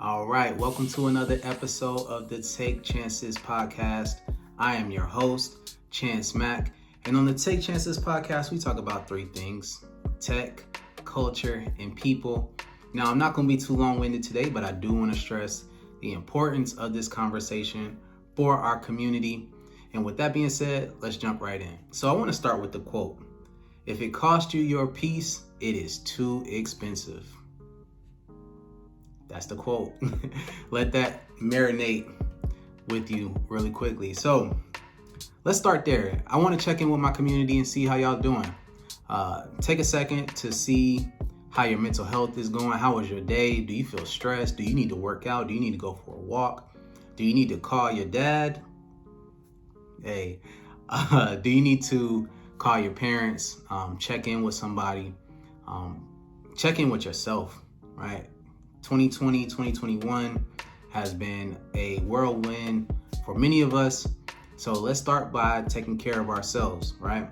All right, welcome to another episode of the Take Chances podcast. I am your host, Chance Mack, and on the Take Chances podcast, we talk about three things: tech, culture, and people. Now, I'm not going to be too long-winded today, but I do want to stress the importance of this conversation for our community. And with that being said, let's jump right in. So I want to start with the quote: "If it cost you your peace, it is too expensive." That's the quote. Let that marinate with you really quickly. So let's start there. I want to check in with my community and see how y'all doing. Take a second to see how your mental health is going. How was your day? Do you feel stressed? Do you need to work out? Do you need to go for a walk? Do you need to call your dad? Hey, do you need to call your parents? Check in with somebody. Check in with yourself, right? 2020, 2021 has been a whirlwind for many of us. So let's start by taking care of ourselves, right?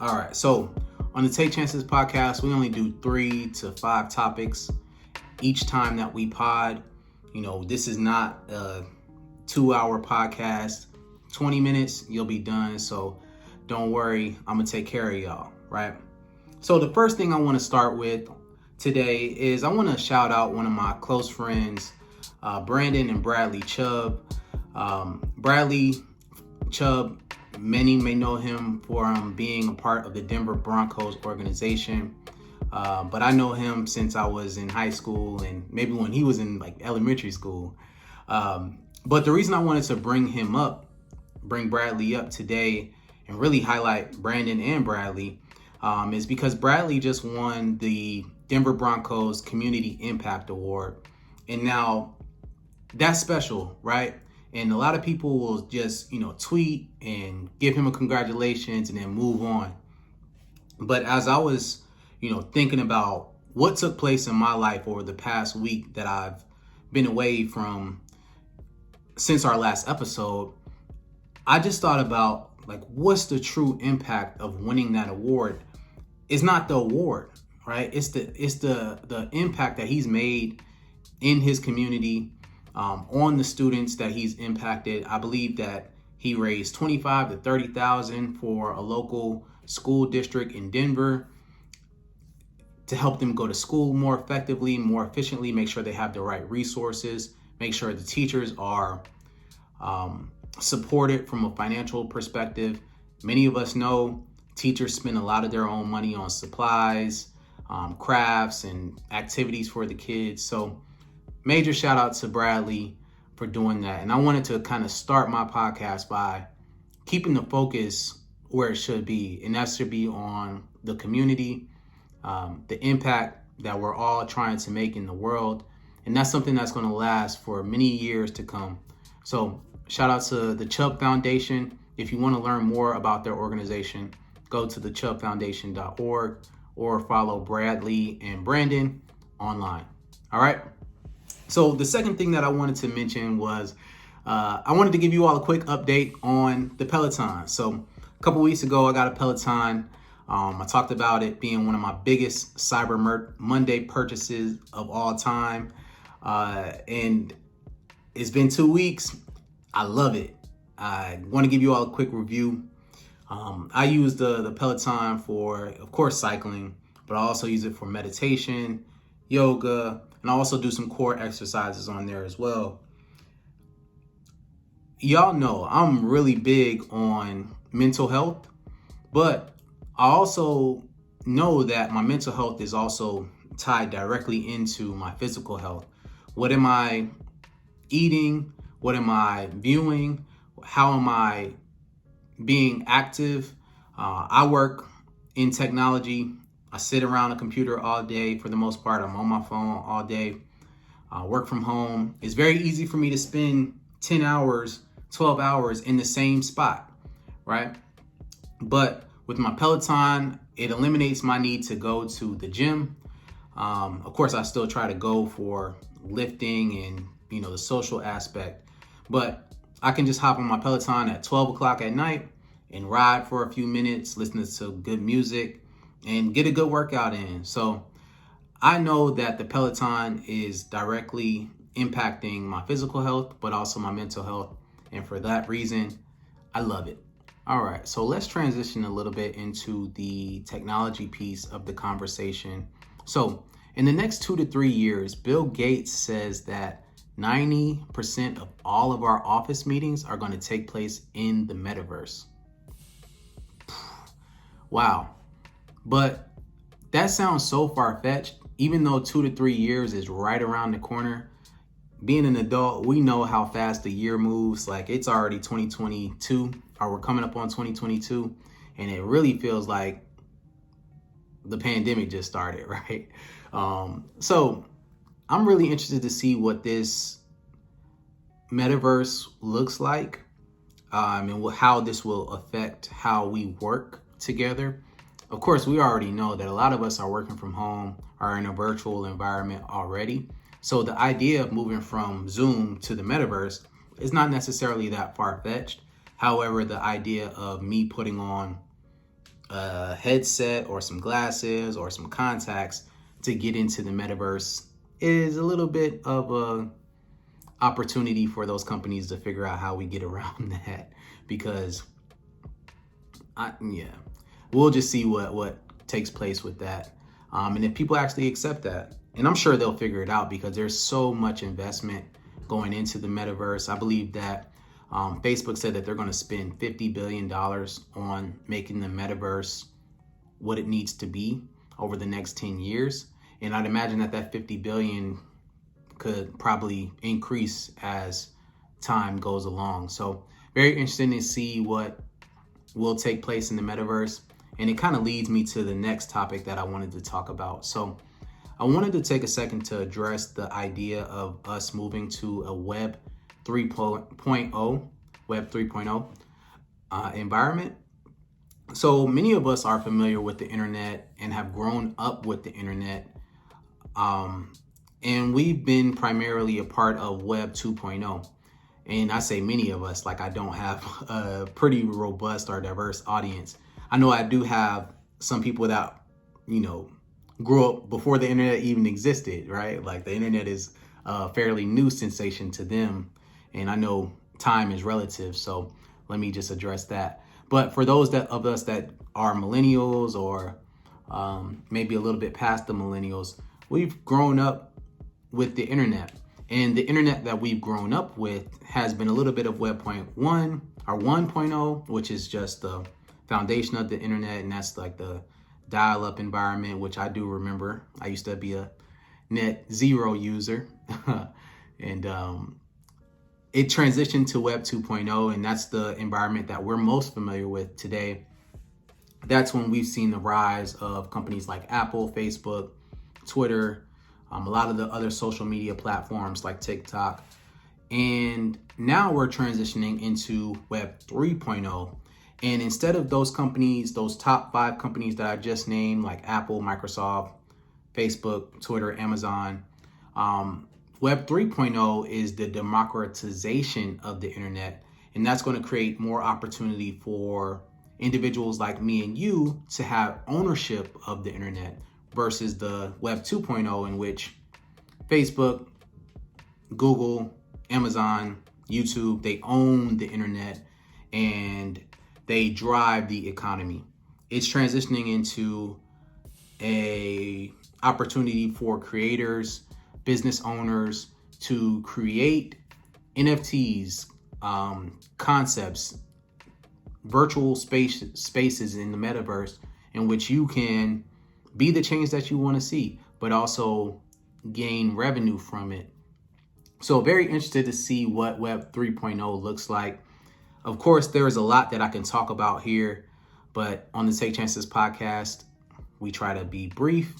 All right. So on the Take Chances podcast, we only do 3 to 5 topics each time that we pod. You know, this is not a 2-hour podcast. 20 minutes, you'll be done. So don't worry. I'm going to take care of y'all, right? So the first thing I want to start with today is I want to shout out one of my close friends, Brandon and Bradley Chubb. Bradley Chubb, many may know him for being a part of the Denver Broncos organization. But I know him since I was in high school and maybe when he was in like elementary school. But the reason I wanted to bring Bradley up today and really highlight Brandon and Bradley is because Bradley just won the Denver Broncos Community Impact Award. And now that's special, right? And a lot of people will just, tweet and give him a congratulations and then move on. But as I was, thinking about what took place in my life over the past week that I've been away from since our last episode, I just thought about what's the true impact of winning that award? It's not the award, right? It's the impact that he's made in his community, on the students that he's impacted. I believe that he raised $25,000 to $30,000 for a local school district in Denver to help them go to school more effectively, more efficiently, make sure they have the right resources, make sure the teachers are supported from a financial perspective. Many of us know teachers spend a lot of their own money on supplies, crafts, and activities for the kids. So major shout out to Bradley for doing that. And I wanted to kind of start my podcast by keeping the focus where it should be. And that should be on the community, the impact that we're all trying to make in the world. And that's something that's going to last for many years to come. So shout out to the Chubb Foundation. If you want to learn more about their organization, go to the chubbfoundation.org or follow Bradley and Brandon online. All right. So the second thing that I wanted to mention was I wanted to give you all a quick update on the Peloton. So a couple weeks ago, I got a Peloton. I talked about it being one of my biggest Cyber Monday purchases of all time. And it's been 2 weeks. I love it. I want to give you all a quick review. I use the Peloton for, of course, cycling, but I also use it for meditation, yoga, and I also do some core exercises on there as well. Y'all know I'm really big on mental health, but I also know that my mental health is also tied directly into my physical health. What am I eating? What am I viewing? How am I being active? I work in technology. I sit around a computer all day for the most part. I'm on my phone all day. Work from home. It's very easy for me to spend 10 hours, 12 hours in the same spot, right? But with my Peloton, it eliminates my need to go to the gym. Of course, I still try to go for lifting and, the social aspect, but I can just hop on my Peloton at 12 o'clock at night and ride for a few minutes, listening to good music and get a good workout in. So I know that the Peloton is directly impacting my physical health, but also my mental health. And for that reason, I love it. All right, so let's transition a little bit into the technology piece of the conversation. So in the next 2 to 3 years, Bill Gates says that 90% of all of our office meetings are going to take place in the metaverse. Wow. But that sounds so far-fetched, even though 2 to 3 years is right around the corner. Being an adult, we know how fast the year moves. Like, it's already 2022, or we're coming up on 2022, and it really feels like the pandemic just started, right? So I'm really interested to see what this metaverse looks like, and how this will affect how we work together. Of course, we already know that a lot of us are working from home, are in a virtual environment already. So the idea of moving from Zoom to the metaverse is not necessarily that far-fetched. However, the idea of me putting on a headset or some glasses or some contacts to get into the metaverse is a little bit of a opportunity for those companies to figure out how we get around that, because we'll just see what takes place with that. And if people actually accept that, and I'm sure they'll figure it out, because there's so much investment going into the metaverse. I believe that Facebook said that they're going to spend $50 billion on making the metaverse what it needs to be over the next 10 years. And I'd imagine that $50 billion could probably increase as time goes along. So very interesting to see what will take place in the metaverse. And it kind of leads me to the next topic that I wanted to talk about. So I wanted to take a second to address the idea of us moving to a Web 3.0 environment. So many of us are familiar with the internet and have grown up with the internet. And we've been primarily a part of Web 2.0. And I say many of us, like I don't have a pretty robust or diverse audience. I know I do have some people that, grew up before the internet even existed, right? Like, the internet is a fairly new sensation to them. And I know time is relative, so let me just address that. But for those of us that are millennials, or maybe a little bit past the millennials, we've grown up with the internet. And the internet that we've grown up with has been a little bit of Web 1.1 or 1.0, which is just the foundation of the internet. And that's like the dial-up environment, which I do remember. I used to be a net zero user. And it transitioned to Web 2.0, and that's the environment that we're most familiar with today. That's when we've seen the rise of companies like Apple, Facebook, Twitter, a lot of the other social media platforms like TikTok. And now we're transitioning into Web 3.0. And instead of those companies, those top 5 companies that I just named, like Apple, Microsoft, Facebook, Twitter, Amazon, Web 3.0 is the democratization of the internet. And that's going to create more opportunity for individuals like me and you to have ownership of the internet, versus the Web 2.0, in which Facebook, Google, Amazon, YouTube, they own the internet and they drive the economy. It's transitioning into a opportunity for creators, business owners to create NFTs, concepts, virtual spaces in the metaverse, in which you can be the change that you want to see, but also gain revenue from it. So very interested to see what Web 3.0 looks like. Of course, there is a lot that I can talk about here, but on the Take Chances podcast, we try to be brief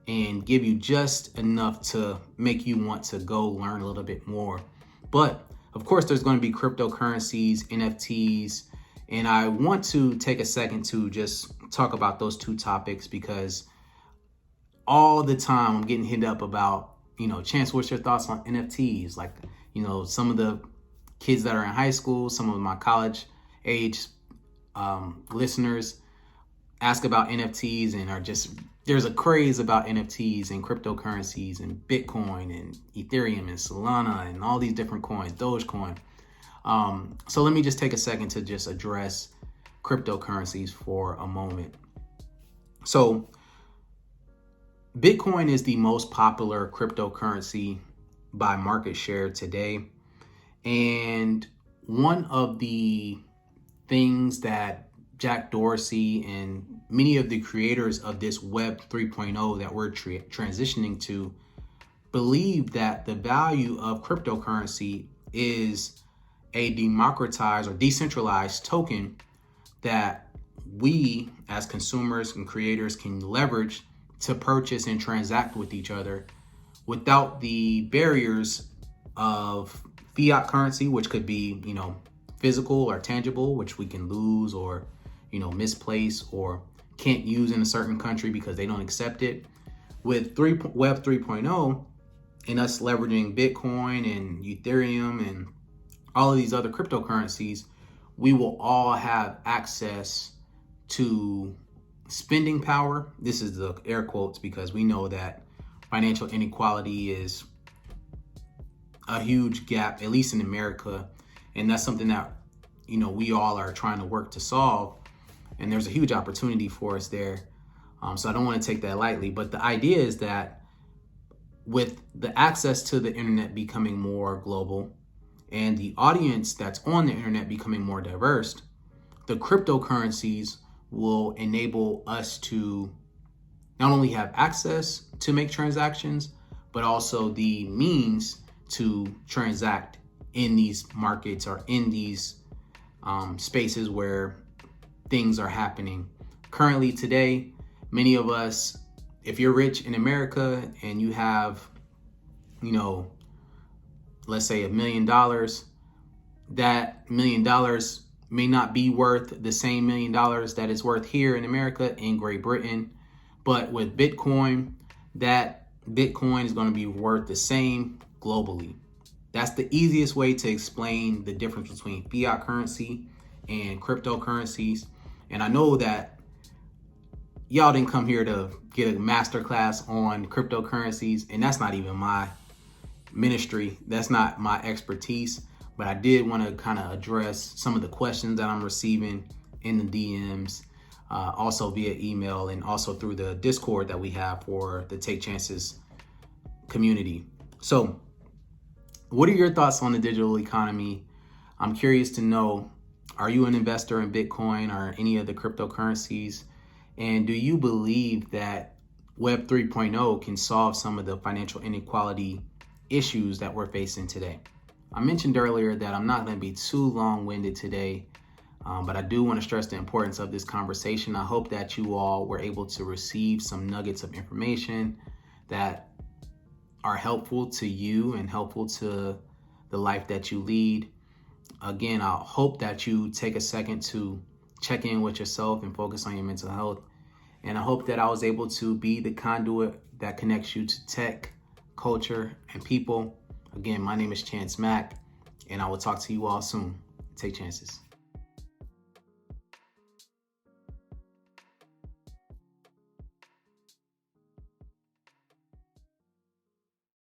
and give you just enough to make you want to go learn a little bit more. But of course, there's going to be cryptocurrencies, NFTs, and I want to take a second to just talk about those two topics, because all the time I'm getting hit up about, Chance, what's your thoughts on NFTs? Like, some of the kids that are in high school, some of my college age listeners ask about NFTs and are just there's a craze about NFTs and cryptocurrencies and Bitcoin and Ethereum and Solana and all these different coins, Dogecoin. So let me just take a second to just address cryptocurrencies for a moment. So Bitcoin is the most popular cryptocurrency by market share today. And one of the things that Jack Dorsey and many of the creators of this Web 3.0 that we're transitioning to believe that the value of cryptocurrency is a democratized or decentralized token that we as consumers and creators can leverage to purchase and transact with each other without the barriers of fiat currency, which could be, physical or tangible, which we can lose or, misplace or can't use in a certain country because they don't accept it. With Web 3.0 and us leveraging Bitcoin and Ethereum and all of these other cryptocurrencies, we will all have access to spending power. This is the air quotes because we know that financial inequality is a huge gap, at least in America. And that's something that, we all are trying to work to solve. And there's a huge opportunity for us there. So I don't want to take that lightly. But the idea is that with the access to the internet becoming more global and the audience that's on the internet becoming more diverse, the cryptocurrencies will enable us to not only have access to make transactions, but also the means to transact in these markets or in these spaces where things are happening. Currently today, many of us, if you're rich in America and you have, let's say $1 million, that $1 million may not be worth the same $1 million that it's worth here in America, in Great Britain. But with Bitcoin, that Bitcoin is going to be worth the same globally. That's the easiest way to explain the difference between fiat currency and cryptocurrencies. And I know that y'all didn't come here to get a masterclass on cryptocurrencies, and that's not even my ministry. That's not my expertise. But I did want to kind of address some of the questions that I'm receiving in the DMs, also via email and also through the Discord that we have for the Take Chances community. So what are your thoughts on the digital economy? I'm curious to know, are you an investor in Bitcoin or any of the cryptocurrencies? And do you believe that Web 3.0 can solve some of the financial inequality issues that we're facing today? I mentioned earlier that I'm not going to be too long-winded today, but I do want to stress the importance of this conversation. I hope that you all were able to receive some nuggets of information that are helpful to you and helpful to the life that you lead. Again, I hope that you take a second to check in with yourself and focus on your mental health. And I hope that I was able to be the conduit that connects you to tech, culture, and people. Again, my name is Mack, and I will talk to you all soon. Take chances.